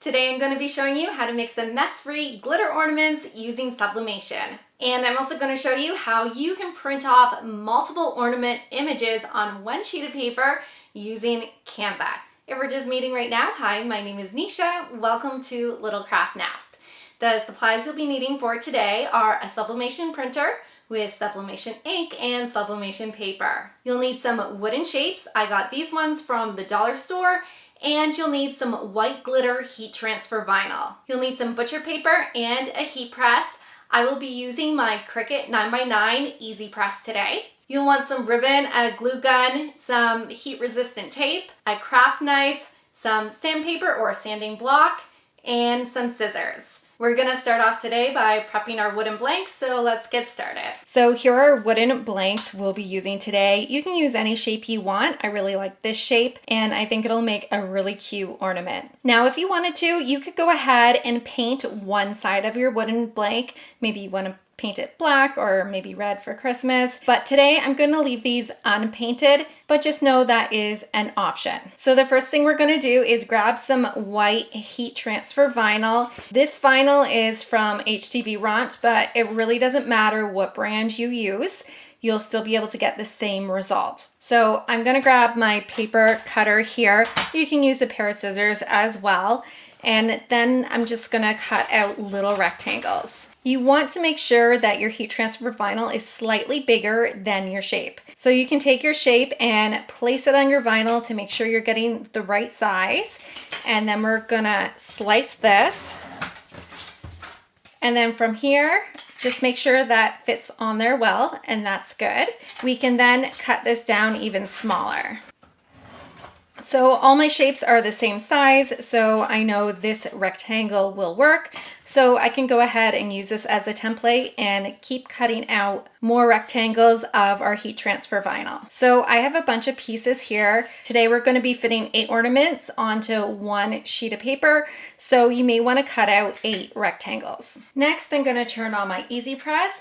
Today I'm going to be showing you how to make some mess-free glitter ornaments using sublimation. And I'm also going to show you how you can print off multiple ornament images on one sheet of paper using Canva. If we're just meeting right now, hi, my name is Nisha. Welcome to Little Craft Nest. The supplies you'll be needing for today are a sublimation printer with sublimation ink and sublimation paper. You'll need some wooden shapes. I got these ones from the dollar store. And you'll need some white glitter heat transfer vinyl. You'll need some butcher paper and a heat press. I will be using my Cricut 9x9 Easy Press today. You'll want some ribbon, a glue gun, some heat resistant tape, a craft knife, some sandpaper or sanding block, and some scissors. We're gonna start off today by prepping our wooden blanks, so let's get started. So here are wooden blanks we'll be using today. You can use any shape you want. I really like this shape, and I think it'll make a really cute ornament. Now, if you wanted to, you could go ahead and paint one side of your wooden blank. Maybe you wanna paint it black or maybe red for Christmas. But today I'm gonna leave these unpainted, but just know that is an option. So the first thing we're gonna do is grab some white heat transfer vinyl. This vinyl is from HTV Ront, but it really doesn't matter what brand you use. You'll still be able to get the same result. So I'm gonna grab my paper cutter here. You can use a pair of scissors as well. And then I'm just gonna cut out little rectangles. You want to make sure that your heat transfer vinyl is slightly bigger than your shape. So you can take your shape and place it on your vinyl to make sure you're getting the right size. And then we're gonna slice this. And then from here, just make sure that fits on there well, and that's good. We can then cut this down even smaller. So all my shapes are the same size, so I know this rectangle will work. So I can go ahead and use this as a template and keep cutting out more rectangles of our heat transfer vinyl. So I have a bunch of pieces here. Today we're going to be fitting 8 ornaments onto one sheet of paper, so you may want to cut out 8 rectangles. Next, I'm going to turn on my Easy Press,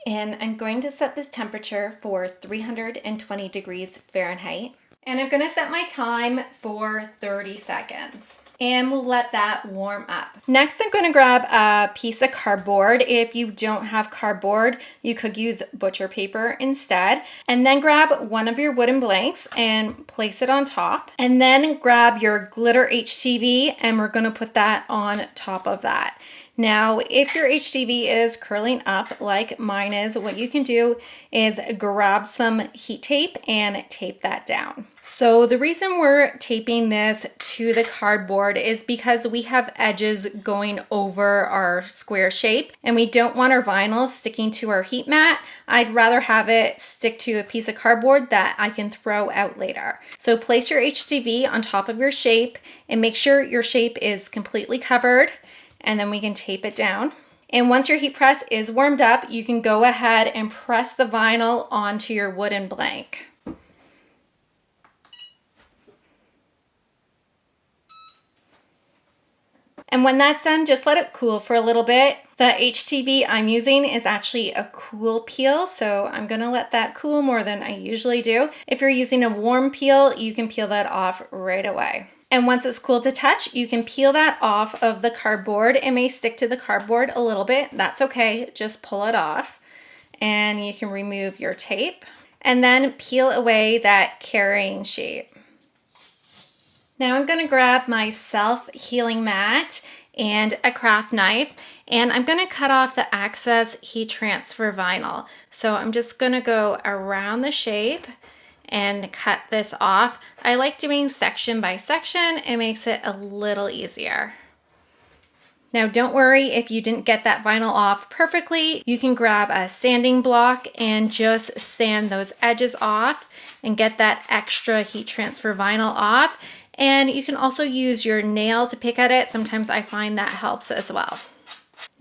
and I'm going to set this temperature for 320 degrees Fahrenheit. And I'm gonna set my time for 30 seconds. And we'll let that warm up. Next, I'm gonna grab a piece of cardboard. If you don't have cardboard, you could use butcher paper instead. And then grab one of your wooden blanks and place it on top. And then grab your glitter HTV, and we're gonna put that on top of that. Now, if your HTV is curling up like mine is, what you can do is grab some heat tape and tape that down. So the reason we're taping this to the cardboard is because we have edges going over our square shape and we don't want our vinyl sticking to our heat mat. I'd rather have it stick to a piece of cardboard that I can throw out later. So place your HTV on top of your shape and make sure your shape is completely covered, and then we can tape it down. And once your heat press is warmed up, you can go ahead and press the vinyl onto your wooden blank. And when that's done, just let it cool for a little bit. The HTV I'm using is actually a cool peel, so I'm gonna let that cool more than I usually do. If you're using a warm peel, you can peel that off right away. And once it's cool to touch, you can peel that off of the cardboard. It may stick to the cardboard a little bit. That's okay, just pull it off. And you can remove your tape. And then peel away that carrying sheet. Now I'm gonna grab my self-healing mat and a craft knife, and I'm gonna cut off the excess heat transfer vinyl. So I'm just gonna go around the shape and cut this off. I like doing section by section. It makes it a little easier. Now don't worry if you didn't get that vinyl off perfectly. You can grab a sanding block and just sand those edges off and get that extra heat transfer vinyl off. And you can also use your nail to pick at it. Sometimes I find that helps as well.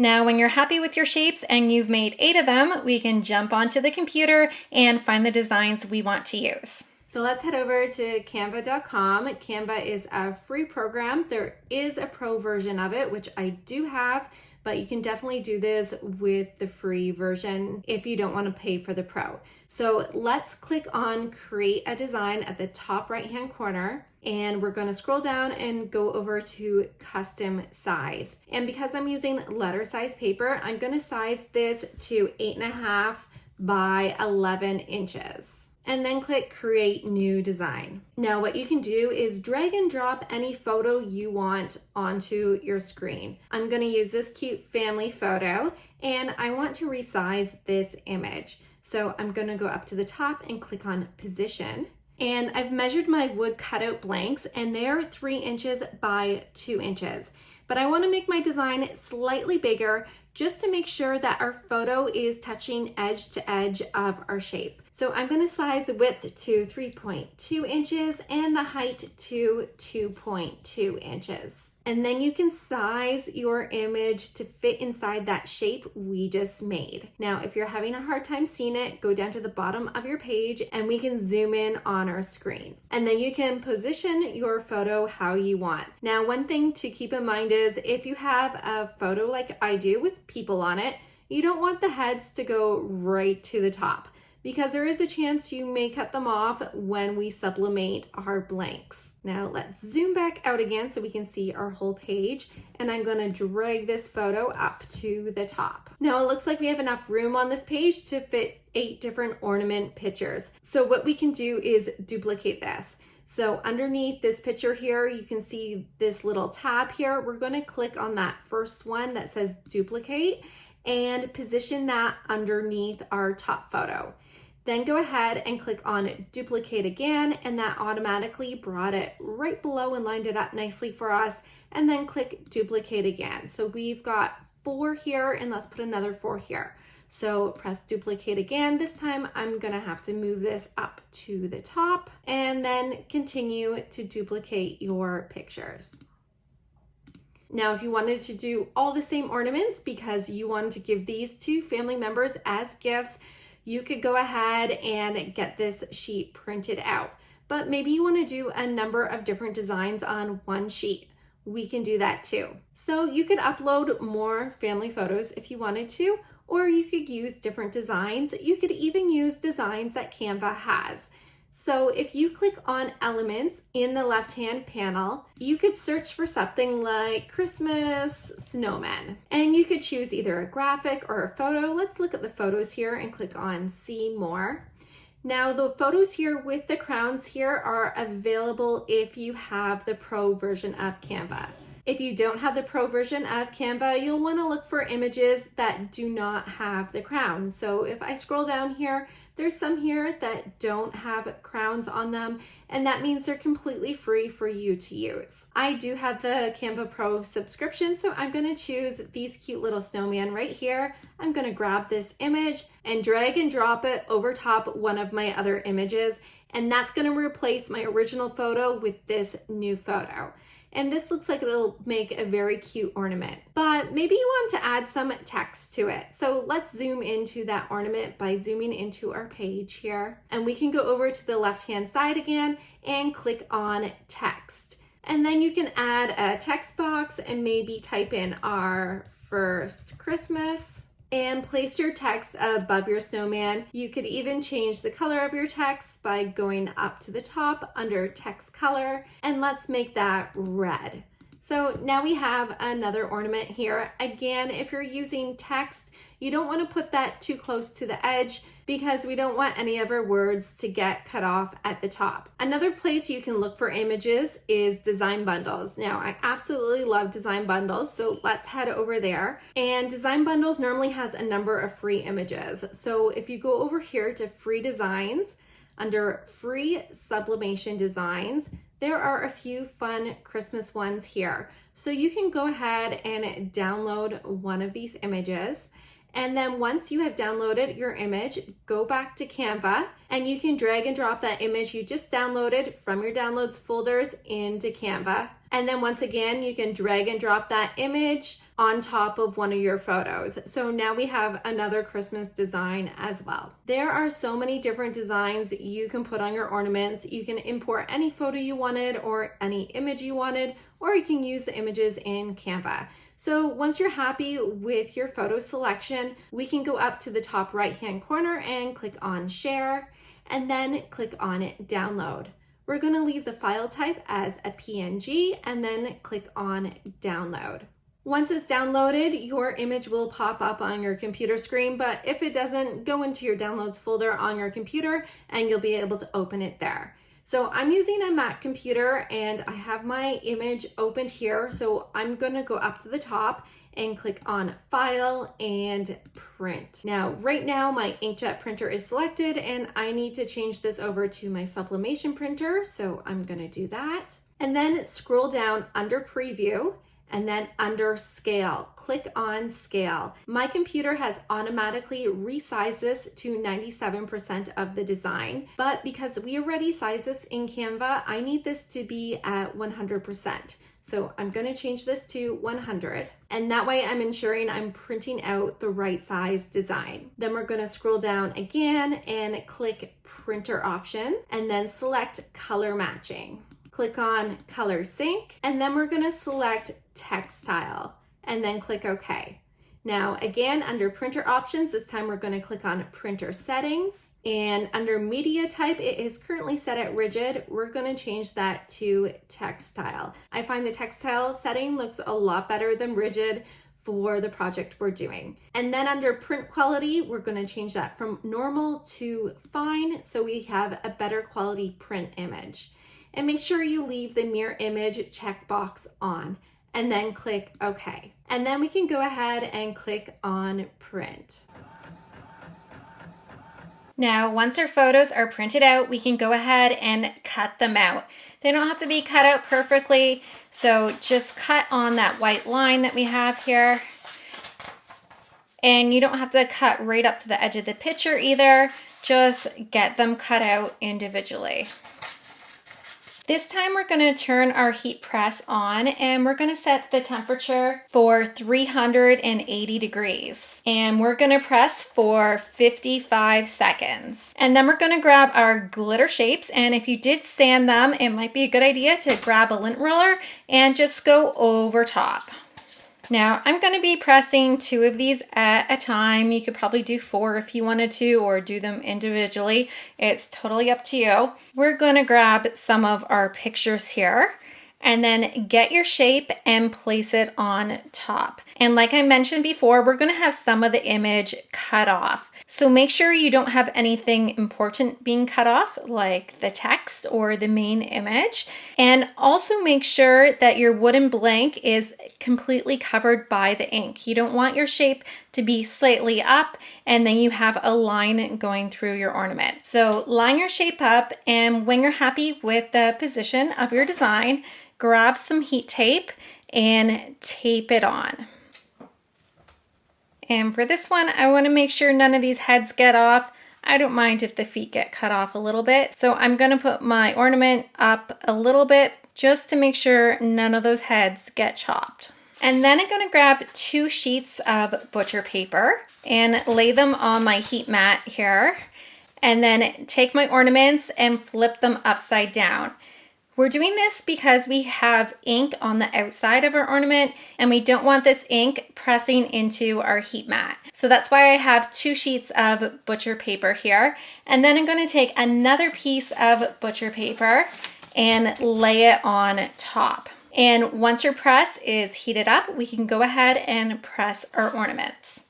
Now, when you're happy with your shapes and you've made 8 of them, we can jump onto the computer and find the designs we want to use. So let's head over to canva.com. Canva is a free program. There is a pro version of it, which I do have, but you can definitely do this with the free version if you don't want to pay for the pro. So let's click on create a design at the top right hand corner, and we're going to scroll down and go over to custom size. And because I'm using letter size paper, I'm going to size this to 8.5 by 11 inches. And then click create new design. Now what you can do is drag and drop any photo you want onto your screen. I'm going to use this cute family photo, and I want to resize this image. So I'm going to go up to the top and click on position. And I've measured my wood cutout blanks, and they're 3 inches by 2 inches. But I want to make my design slightly bigger just to make sure that our photo is touching edge to edge of our shape. So I'm going to size the width to 3.2 inches and the height to 2.2 inches. And then you can size your image to fit inside that shape we just made. Now, if you're having a hard time seeing it, go down to the bottom of your page and we can zoom in on our screen. And then you can position your photo how you want. Now, one thing to keep in mind is if you have a photo like I do with people on it, you don't want the heads to go right to the top, because there is a chance you may cut them off when we sublimate our blanks. Now let's zoom back out again so we can see our whole page, and I'm going to drag this photo up to the top. Now it looks like we have enough room on this page to fit 8 different ornament pictures. So what we can do is duplicate this. So underneath this picture here, you can see this little tab here. We're going to click on that first one that says duplicate and position that underneath our top photo. Then go ahead and click on duplicate again, and that automatically brought it right below and lined it up nicely for us. And then click duplicate again. So we've got 4 here, and let's put another 4 here. So press duplicate again. This time I'm gonna have to move this up to the top, and then continue to duplicate your pictures. Now, if you wanted to do all the same ornaments because you wanted to give these to family members as gifts, you could go ahead and get this sheet printed out. But maybe you want to do a number of different designs on one sheet. We can do that too. So you could upload more family photos if you wanted to, or you could use different designs. You could even use designs that Canva has. So if you click on elements in the left-hand panel, you could search for something like Christmas snowmen, and you could choose either a graphic or a photo. Let's look at the photos here and click on see more. Now the photos here with the crowns here are available if you have the pro version of Canva. If you don't have the pro version of Canva, you'll want to look for images that do not have the crown. So if I scroll down here, there's some here that don't have crowns on them, and that means they're completely free for you to use. I do have the Canva Pro subscription, so I'm gonna choose these cute little snowman right here. I'm gonna grab this image and drag and drop it over top one of my other images, and that's gonna replace my original photo with this new photo. And this looks like it'll make a very cute ornament, but maybe you want to add some text to it. So let's zoom into that ornament by zooming into our page here. And we can go over to the left-hand side again and click on text. And then you can add a text box and maybe type in our first Christmas and place your text above your snowman. You could even change the color of your text by going up to the top under text color, and let's make that red. So now we have another ornament here. Again, if you're using text, you don't want to put that too close to the edge because we don't want any of our words to get cut off at the top. Another place you can look for images is design bundles. Now, I absolutely love design bundles, so let's head over there. And design bundles normally has a number of free images. So if you go over here to free designs, under free sublimation designs, there are a few fun Christmas ones here. So you can go ahead and download one of these images. And then once you have downloaded your image, go back to Canva and you can drag and drop that image you just downloaded from your downloads folders into Canva. And then once again, you can drag and drop that image on top of one of your photos. So now we have another Christmas design as well. There are so many different designs you can put on your ornaments. You can import any photo you wanted or any image you wanted, or you can use the images in Canva. So once you're happy with your photo selection, we can go up to the top right-hand corner and click on Share, and then click on Download. We're going to leave the file type as a PNG and then click on Download. Once it's downloaded, your image will pop up on your computer screen, but if it doesn't, go into your Downloads folder on your computer and you'll be able to open it there. So I'm using a Mac computer and I have my image opened here. So I'm gonna go up to the top and click on File and Print. Now, right now my inkjet printer is selected and I need to change this over to my Sublimation printer. So I'm gonna do that. And then scroll down under Preview and then under Scale, click on Scale. My computer has automatically resized this to 97% of the design, but because we already sized this in Canva, I need this to be at 100%. So I'm gonna change this to 100, and that way I'm ensuring I'm printing out the right size design. Then we're gonna scroll down again and click Printer Options, and then select Color Matching. Click on Color Sync, and then we're gonna select Textile, and then click OK. Now again, under Printer Options, this time we're gonna click on Printer Settings, and under Media Type, it is currently set at Rigid. We're gonna change that to Textile. I find the Textile setting looks a lot better than Rigid for the project we're doing. And then under Print Quality, we're gonna change that from Normal to Fine, so we have a better quality print image. And make sure you leave the mirror image checkbox on, and then click OK. And then we can go ahead and click on Print. Now, once our photos are printed out, we can go ahead and cut them out. They don't have to be cut out perfectly, so just cut on that white line that we have here. And you don't have to cut right up to the edge of the picture either, just get them cut out individually. This time we're going to turn our heat press on and we're going to set the temperature for 380 degrees. And we're going to press for 55 seconds. And then we're going to grab our glitter shapes, and if you did sand them, it might be a good idea to grab a lint roller and just go over top. Now I'm going to be pressing 2 of these at a time. You could probably do 4 if you wanted to, or do them individually. It's totally up to you. We're going to grab some of our pictures here and then get your shape and place it on top. And like I mentioned before, we're going to have some of the image cut off. So make sure you don't have anything important being cut off, like the text or the main image. And also make sure that your wooden blank is completely covered by the ink. You don't want your shape to be slightly up and then you have a line going through your ornament. So line your shape up, and when you're happy with the position of your design, grab some heat tape and tape it on. And for this one, I want to make sure none of these heads get off. I don't mind if the feet get cut off a little bit. So I'm going to put my ornament up a little bit just to make sure none of those heads get chopped. And then I'm going to grab 2 sheets of butcher paper and lay them on my heat mat here. And then take my ornaments and flip them upside down. We're doing this because we have ink on the outside of our ornament and we don't want this ink pressing into our heat mat. So that's why I have 2 sheets of butcher paper here. And then I'm going to take another piece of butcher paper and lay it on top. And once your press is heated up, we can go ahead and press our ornaments.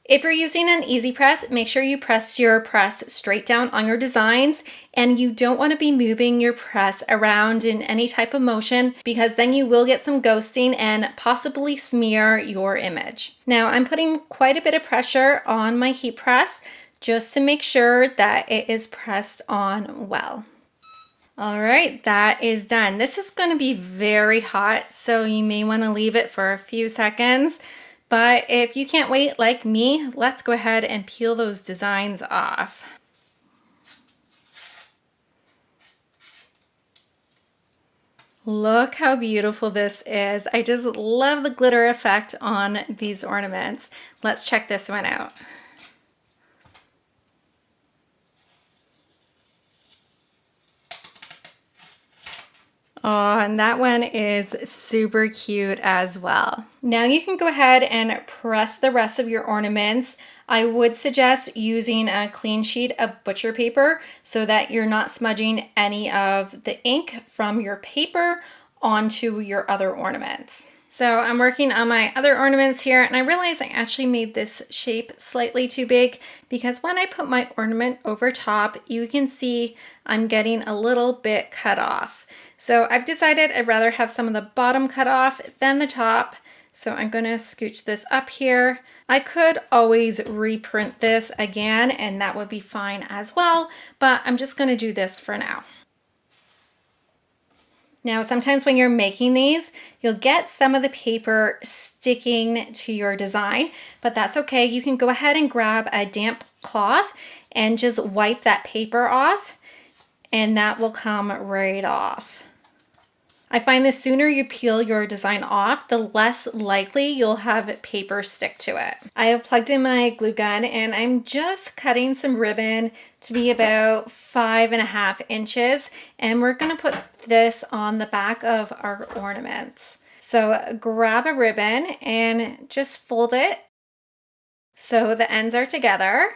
If you're using an easy press, make sure you press your press straight down on your designs, and you don't want to be moving your press around in any type of motion, because then you will get some ghosting and possibly smear your image. Now I'm putting quite a bit of pressure on my heat press just to make sure that it is pressed on well. All right, that is done. This is going to be very hot, so you may want to leave it for a few seconds. But if you can't wait like me, let's go ahead and peel those designs off. Look how beautiful this is. I just love the glitter effect on these ornaments. Let's check this one out. Oh, and that one is super cute as well. Now you can go ahead and press the rest of your ornaments. I would suggest using a clean sheet of butcher paper so that you're not smudging any of the ink from your paper onto your other ornaments. So I'm working on my other ornaments here, and I realized I actually made this shape slightly too big because when I put my ornament over top, you can see I'm getting a little bit cut off. So I've decided I'd rather have some of the bottom cut off than the top. So I'm going to scooch this up here. I could always reprint this again, and that would be fine as well, but I'm just going to do this for now. Now, sometimes when you're making these, you'll get some of the paper sticking to your design, but that's okay. You can go ahead and grab a damp cloth and just wipe that paper off, and that will come right off. I find the sooner you peel your design off, the less likely you'll have paper stick to it. I have plugged in my glue gun, and I'm just cutting some ribbon to be about 5.5 inches, and we're gonna put this on the back of our ornaments. So grab a ribbon and just fold it so the ends are together,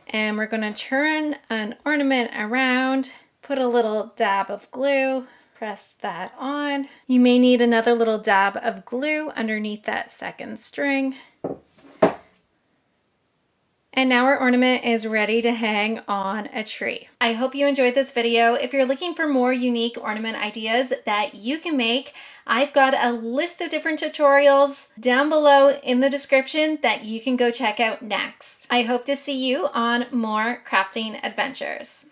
and we're gonna turn an ornament around, put a little dab of glue, press that on. You may need another little dab of glue underneath that second string. And now our ornament is ready to hang on a tree. I hope you enjoyed this video. If you're looking for more unique ornament ideas that you can make, I've got a list of different tutorials down below in the description that you can go check out next. I hope to see you on more crafting adventures.